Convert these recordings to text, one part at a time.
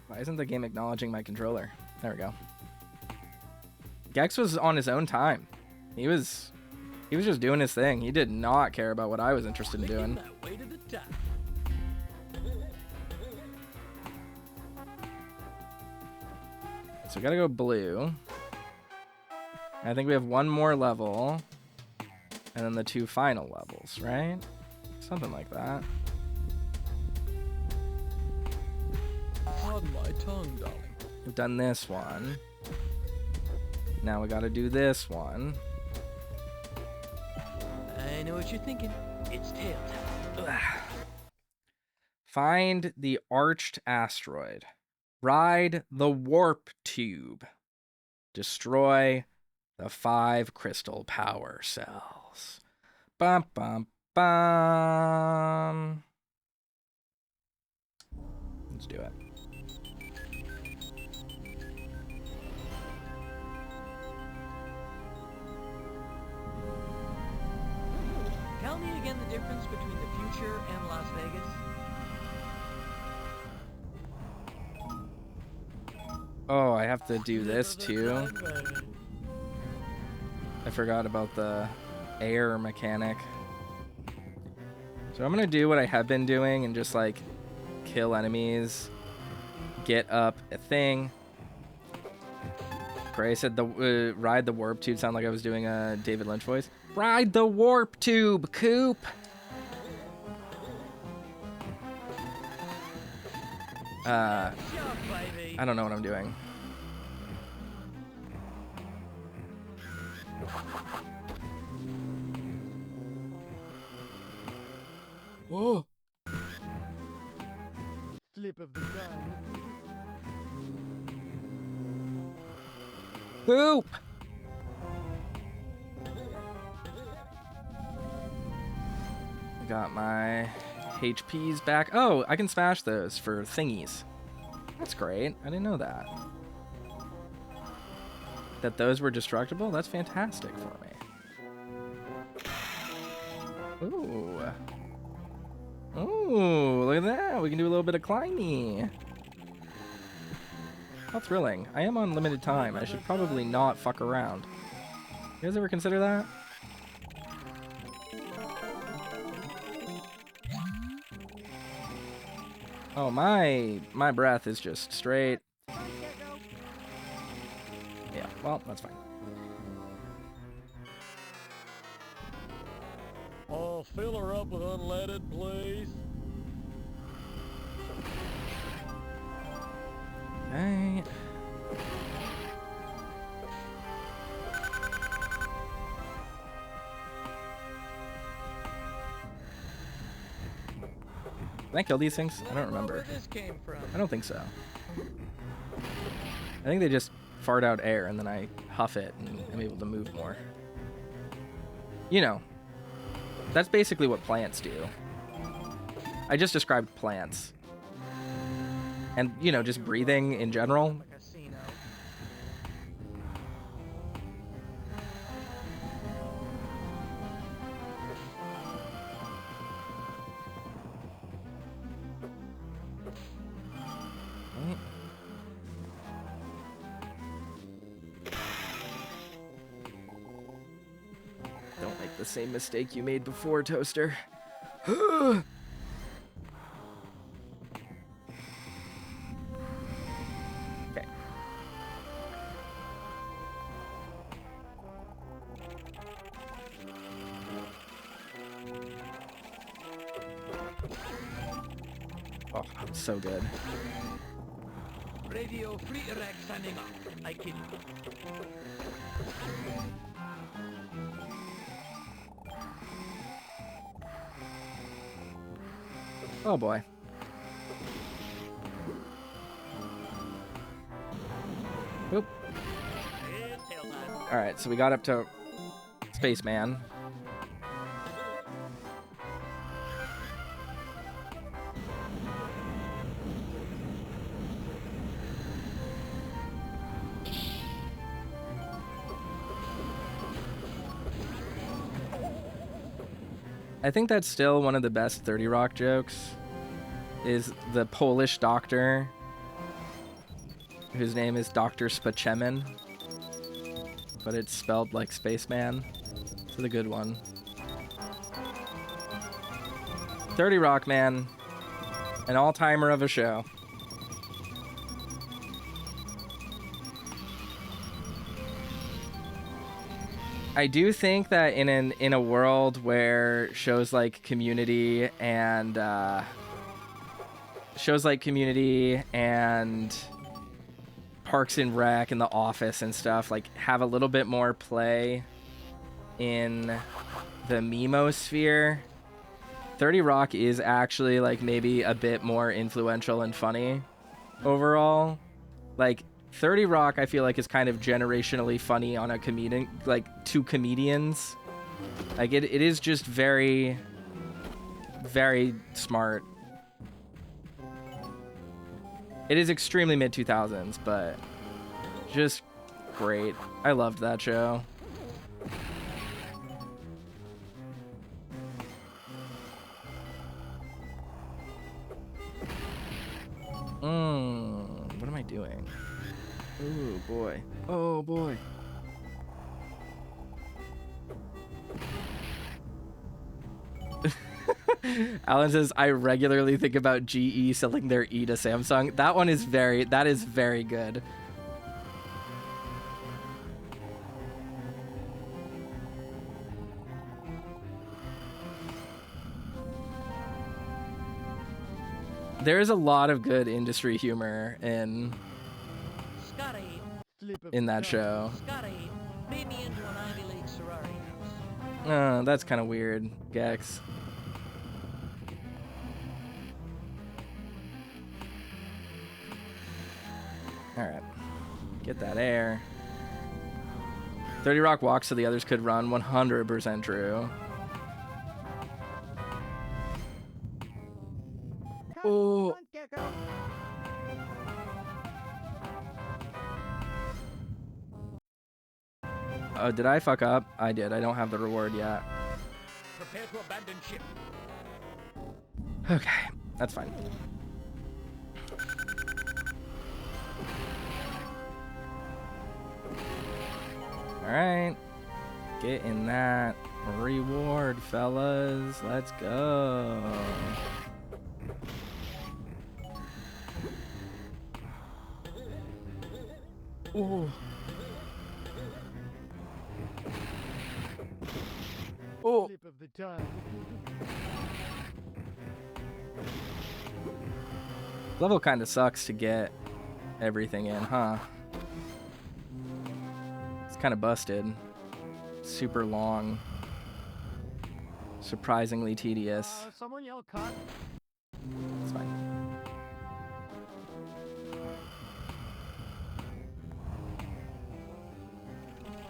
Why isn't the game acknowledging my controller? There we go. Gex was on his own time. He was just doing his thing. He did not care about what I was interested in doing. So we gotta go blue. I think we have one more level. And then the 2 final levels, right? Something like that. Pardon my tongue, darling. We've done this one. Now we gotta do this one. I know what you're thinking. It's tail time. Find the arched asteroid. Ride the warp tube. Destroy the 5 crystal power cells. Bum, bum, bum. Let's do it. Tell me again the difference between the future and Las Vegas. Oh, I have to do this too. I forgot about the air mechanic. So I'm gonna do what I have been doing and just like kill enemies, get up a thing. Gray said the ride the warp tube. Sound like I was doing a David Lynch voice. Ride the warp tube, Coop. I don't know what I'm doing. Whoa. Slip of the tongue. Coop. Got my HPs back. Oh, I can smash those for thingies. That's great. I didn't know that. That those were destructible? That's fantastic for me. Ooh. Ooh, look at that. We can do a little bit of climbing. How thrilling. I am on limited time. I should probably not fuck around. You guys ever consider that? Oh, my breath is just straight. Yeah, well, that's fine. Oh, fill her up with unleaded, please. Right. Can I kill these things? I don't remember. Where this came from. I don't think so. I think they just fart out air and then I huff it and I'm able to move more. You know, that's basically what plants do. I just described plants. And, you know, just breathing in general. Don't make the same mistake you made before, Toaster. Okay. Oh, so good. Radio Free Iraq signing off. I kid you. Oh boy. Oop. Alright, so we got up to Spaceman. I think that's still one of the best 30 Rock jokes, is the Polish doctor whose name is Dr. Spaceman, but it's spelled like Spaceman. It's the good one. 30 Rock, man. An all-timer of a show. I do think that in a world where shows like Community and Parks and Rec and The Office and stuff like have a little bit more play in the memosphere, 30 Rock is actually like maybe a bit more influential and funny overall. Like 30 Rock, I feel like, is kind of generationally funny on a comedian, like to comedians. Like it is just very, very smart. It is extremely mid 2000s, but just great. I loved that show. What am I doing? Oh boy. Oh boy. Alan says, I regularly think about GE selling their E to Samsung. That is very good. There is a lot of good industry humor in that show. Scotty, beat me into an Ivy League sorority house. That's kind of weird, Gex. Alright. Get that air. 30 Rock walks so the others could run. 100% true. Oh. Oh, did I fuck up? I did. I don't have the reward yet. Prepare to abandon ship. Okay, that's fine. Alright. Get in that reward, fellas. Let's go. Ooh. Oh. Slip of the tongue. Level kind of sucks to get everything in, huh? It's kind of busted. Super long. Surprisingly tedious. Someone yell cut. It's fine.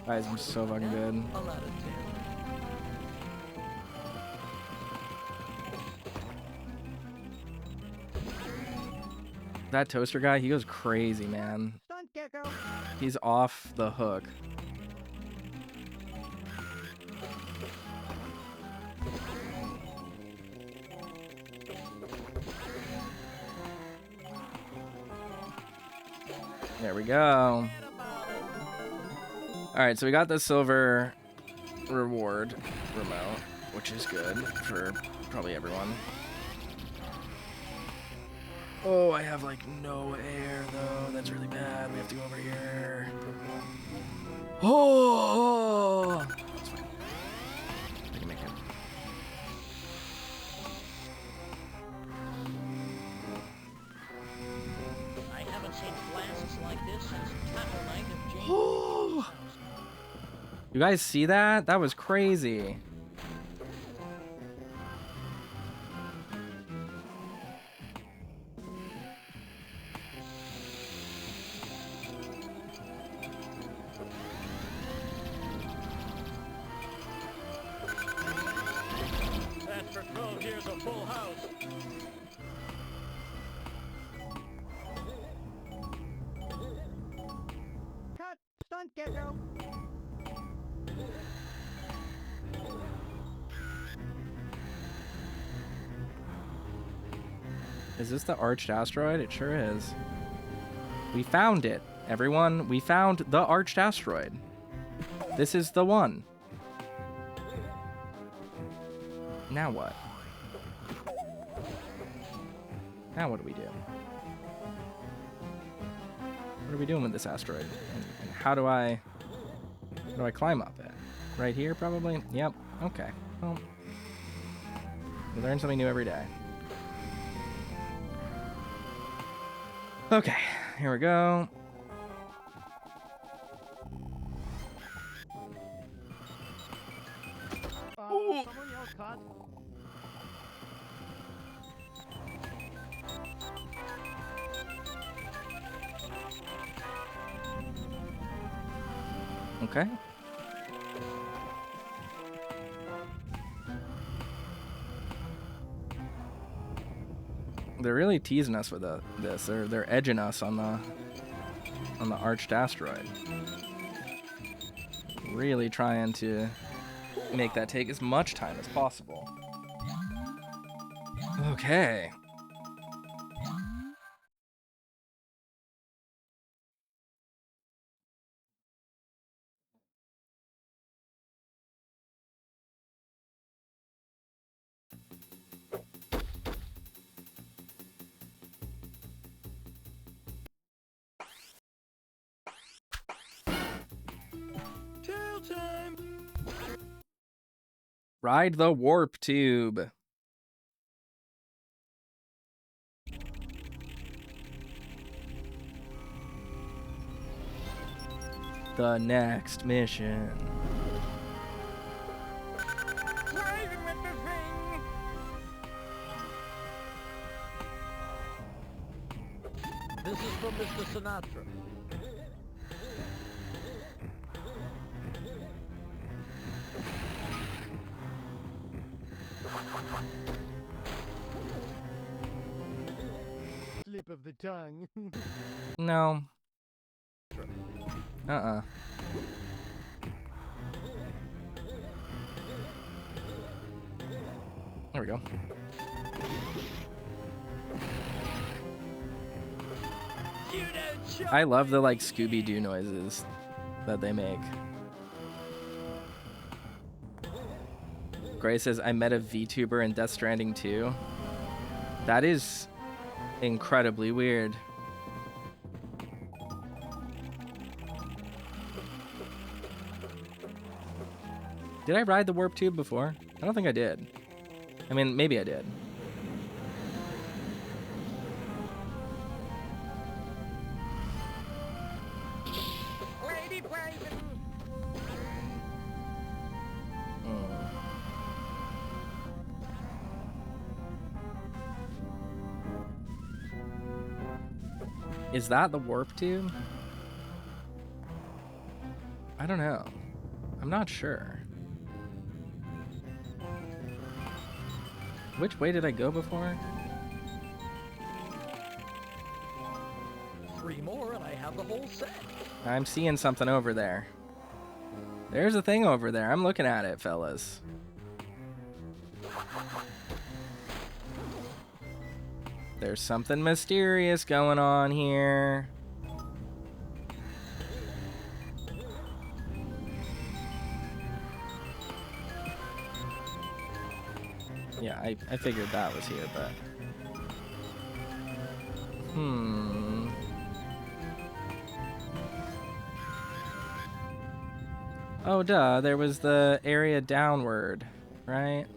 Guys, I'm so fucking good. A lot of 10. That toaster guy, he goes crazy, man. Stunt Gecko. He's off the hook. There we go. Alright, so we got the silver reward remote, which is good for probably everyone. Oh, I have like no air though. That's really bad. We have to go over here. Oh! That's fine. I can make it. I haven't seen blasts like this since Tackle Night of James. Oh! You guys see that? That was crazy. After 12 years of full house. Cut. Stunt Gecko. Is this the arched asteroid? It sure is. We found it, everyone. We found the arched asteroid. This is the one. Now what? Now what do we do? What are we doing with this asteroid? And how do I climb up it? Right here, probably? Yep. Okay. Well, we learn something new every day. Okay, here we go. Someone yell cut. Okay. They're really teasing us with this. They're edging us on the arched asteroid. Really trying to make that take as much time as possible. Okay. Tail time! Ride the warp tube. The next mission. Driving with the thing! This is from Mr. Sinatra. Slip of the tongue. No. Uh-uh. There we go. You don't show I love the like Scooby-Doo noises that they make. Gray says, I met a VTuber in Death Stranding 2. That is incredibly weird. Did I ride the warp tube before? I don't think I did. I mean, maybe I did. Lady Raven! Is that the warp tube? I don't know. I'm not sure. Which way did I go before? 3 more and I have the whole set. I'm seeing something over there. There's a thing over there. I'm looking at it, fellas. There's something mysterious going on here. Yeah, I figured that was here, but... Oh, duh, there was the area downward, right?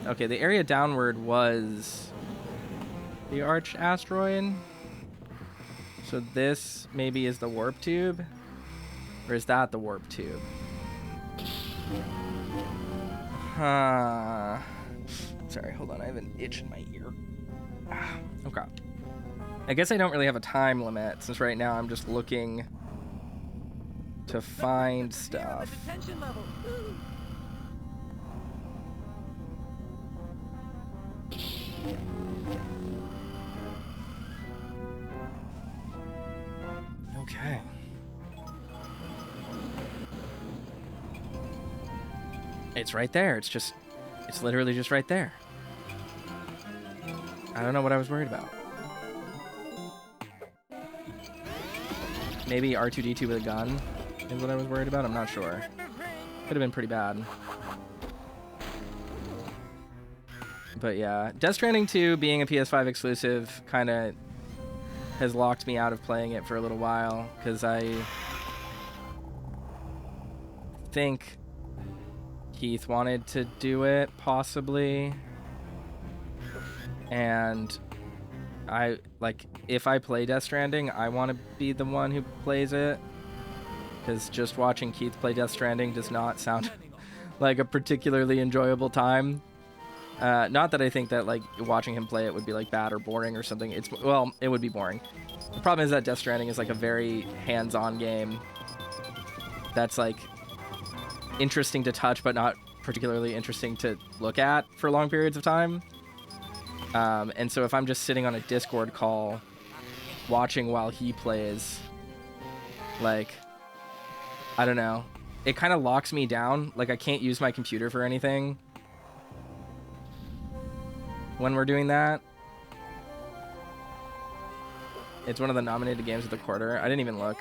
Okay, the area downward was the arch asteroid. So this maybe is the warp tube? Or is that the warp tube? Sorry, hold on, I have an itch in my ear. Okay. I guess I don't really have a time limit, since right now I'm just looking to find stuff. Detention level. Okay. It's right there. It's literally just right there. I don't know what I was worried about. maybe R2-D2 with a gun is what I was worried about. I'm not sure. Could have been pretty bad. But yeah, Death Stranding 2 being a PS5 exclusive kind of has locked me out of playing it for a little while, because I think Keith wanted to do it, possibly. And I, like, if I play Death Stranding, I want to be the one who plays it, because just watching Keith play Death Stranding does not sound like a particularly enjoyable time. Not that I think that, like, watching him play it would be, like, bad or boring or something. It's, well, it would be boring. The problem is that Death Stranding is, like, a very hands-on game that's, like, interesting to touch but not particularly interesting to look at for long periods of time. And so if I'm just sitting on a Discord call watching while he plays, like, I don't know. It kind of locks me down. Like, I can't use my computer for anything when we're doing that. It's one of the nominated games of the quarter. I didn't even look.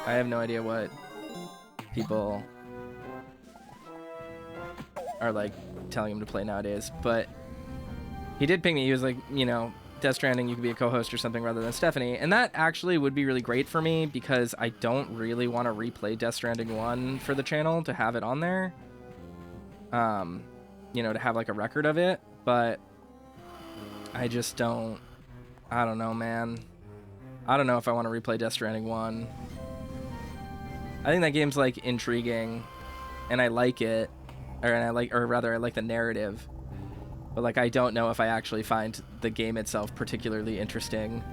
I have no idea what people are, like, telling him to play nowadays. But he did ping me. He was like, you know, Death Stranding, you could be a co-host or something rather than Stephanie. And that actually would be really great for me, because I don't really want to replay Death Stranding 1 for the channel to have it on there. You know, to have, like, a record of it. But I just don't... I don't know, man. I don't know if I want to replay Death Stranding 1. I think that game's, like, intriguing, and I like it, or I like the narrative. But, like, I don't know if I actually find the game itself particularly interesting.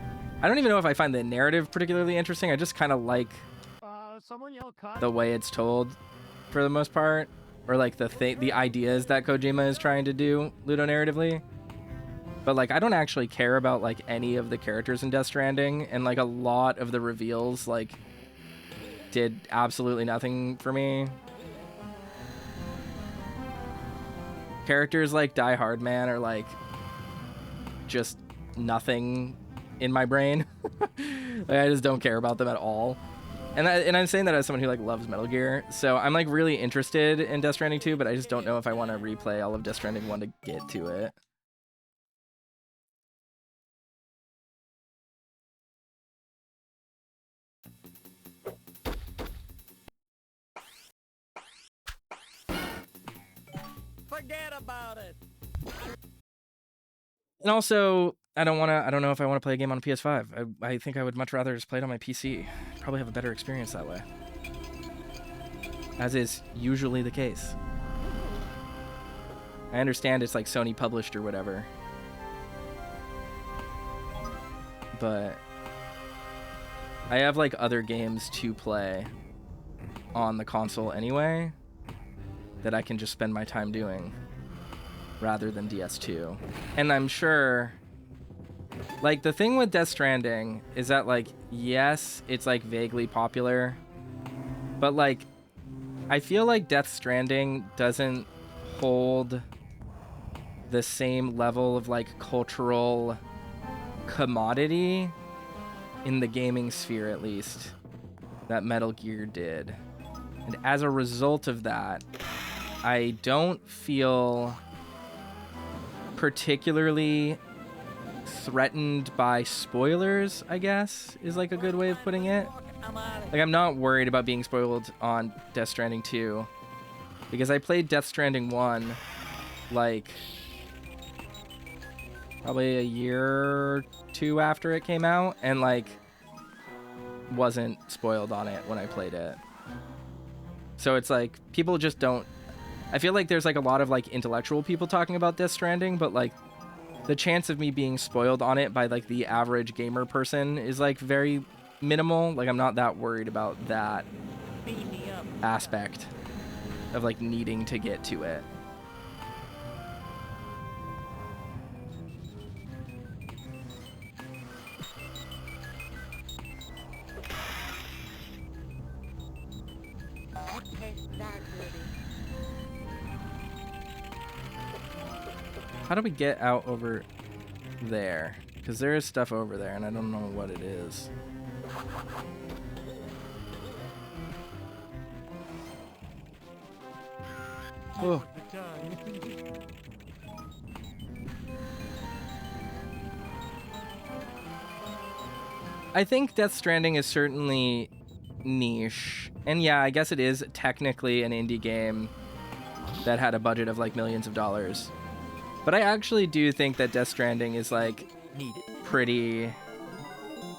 I don't even know if I find the narrative particularly interesting. I just kind of like Someone yell cut. the way it's told, for the most part, or, like, the ideas that Kojima is trying to do ludonarratively. But, like, I don't actually care about, like, any of the characters in Death Stranding, and, like, a lot of the reveals, like, did absolutely nothing for me. Characters like Die Hard Man are, like, just nothing in my brain. Like, I just don't care about them at all. And I'm saying that as someone who, like, loves Metal Gear. So I'm, like, really interested in Death Stranding 2, but I just don't know if I want to replay all of Death Stranding 1 to get to it. Forget about it. And also, I don't know if I want to play a game on a PS5. I think I would much rather just play it on my PC. Probably have a better experience that way. As is usually the case. I understand it's, like, Sony published or whatever. But I have, like, other games to play on the console anyway that I can just spend my time doing rather than DS2. And I'm sure, like, the thing with Death Stranding is that, like, yes, it's, like, vaguely popular, but, like, I feel like Death Stranding doesn't hold the same level of, like, cultural commodity in the gaming sphere, at least, that Metal Gear did. And as a result of that, I don't feel particularly threatened by spoilers, I guess, is, like, a good way of putting it. Like, I'm not worried about being spoiled on Death Stranding 2, because I played Death Stranding 1, like, probably a year or two after it came out, and, like, wasn't spoiled on it when I played it. So it's like, people just don't... I feel like there's, like, a lot of, like, intellectual people talking about Death Stranding, but, like, the chance of me being spoiled on it by, like, the average gamer person is, like, very minimal. Like, I'm not that worried about that aspect of, like, needing to get to it. How do we get out over there? Because there is stuff over there, and I don't know what it is. Oh. The time. I think Death Stranding is certainly niche. And yeah, I guess it is technically an indie game that had a budget of like millions of dollars. But I actually do think that Death Stranding is like pretty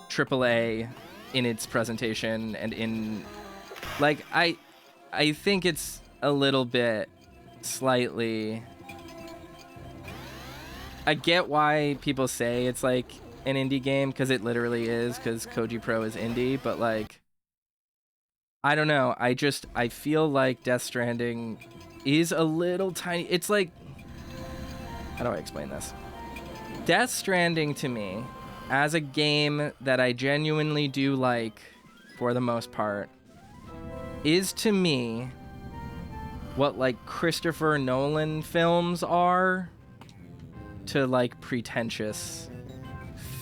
AAA in its presentation and in like I think it's a little bit slightly. I get why people say it's like an indie game because it literally is, because Koji Pro is indie, but like I don't know, I feel like Death Stranding is a little tiny. It's like, how do I explain this? Death Stranding to me, as a game that I genuinely do like for the most part, is to me what like Christopher Nolan films are to like pretentious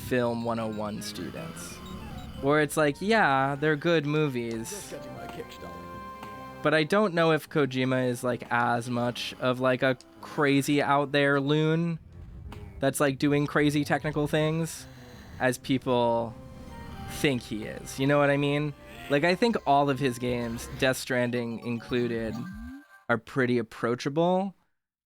film 101 students. Where it's like, yeah, they're good movies, but I don't know if Kojima is like as much of like a crazy out there loon that's like doing crazy technical things as people think he is. You know what I mean? Like, I think all of his games, Death Stranding included, are pretty approachable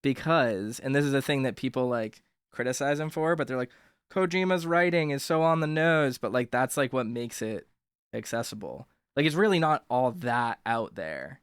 because, and this is a thing that people like criticize him for, but they're like, Kojima's writing is so on the nose, but like that's like what makes it accessible. Like, it's really not all that out there.